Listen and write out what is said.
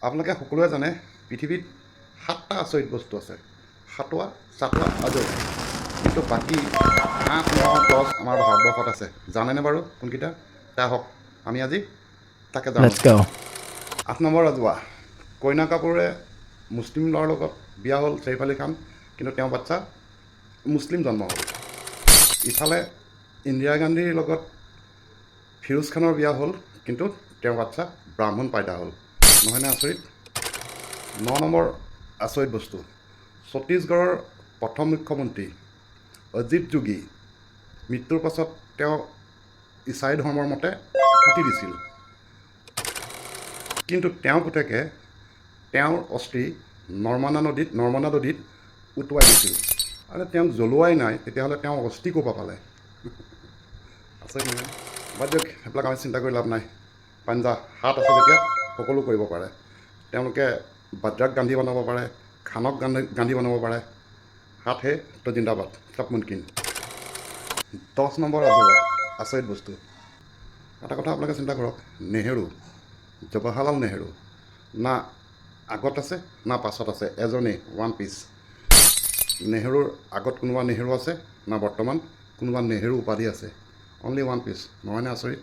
আপোনালোকে সকলোৱে জানে পৃথিৱীত 7টা আচৰিত বস্তু আছে, সাতোৱা চাটোৱা আজৰি, কিন্তু বাকী 8, 9, 10 আমাৰ ভাৰতবৰ্ষত আছে। জানেনে বাৰু কোনকেইটা? তা হওক আমি আজি তাকে জানো। Let's go. 8 নম্বৰ ৰাজুৱা, কইনা কাপুৰে মুছলিম ল'ৰাৰ লগত বিয়া হ'ল, ছেইফ আলী খান, কিন্তু তেওঁৰ বাচ্চা মুছলিম জন্ম হ'ল। ইফালে ইন্দিৰা গান্ধীৰ লগত ফিৰোজ খানৰ বিয়া হ'ল, কিন্তু তেওঁৰ বাচ্চা ব্ৰাহ্মণ পাইদা হ'ল। নহয়নে আচৰিত? 9 নম্বৰ আচৰিত বস্তু, ছত্তীশগড়ৰ প্ৰথম মুখ্যমন্ত্ৰী অজিত যোগী মৃত্যুৰ পাছত তেওঁ ইছাই ধৰ্মৰ মতে পুতি দিছিল, কিন্তু তেওঁৰ পুতেকে তেওঁৰ অস্থি নৰ্মদা নদীত উটুৱাই দিছিল। আৰু তেওঁক জ্বলোৱাই নাই, তেতিয়াহ'লে তেওঁ অস্থি ক'ৰ পৰা পালে? আচৰিত নহয়? বাদ দিয়ক, সেইবিলাক আমি চিন্তা কৰি লাভ নাই। পাঞ্জা হাত আছে যেতিয়া সকলো কৰিব পাৰে। তেওঁলোকে বাদ্ৰাক গান্ধী বনাব পাৰে, খানক গান্ধী বনাব পাৰে। হাত হে তো জিন্দাবাদ, চব মুমকিন। 10 নম্বৰ ৰাজহুৱা আচৰিত বস্তু, এটা কথা আপোনালোকে চিন্তা কৰক, নেহেৰু, জৱাহৰলাল নেহেৰু না আগত আছে না পাছত আছে, এজনেই ওৱান পিচ। নেহেৰুৰ আগত কোনোবা নেহেৰু আছে না বৰ্তমান কোনোবা নেহেৰু উপাধি আছে, অনলি ওৱান পিচ। নহয়নে আচৰিত?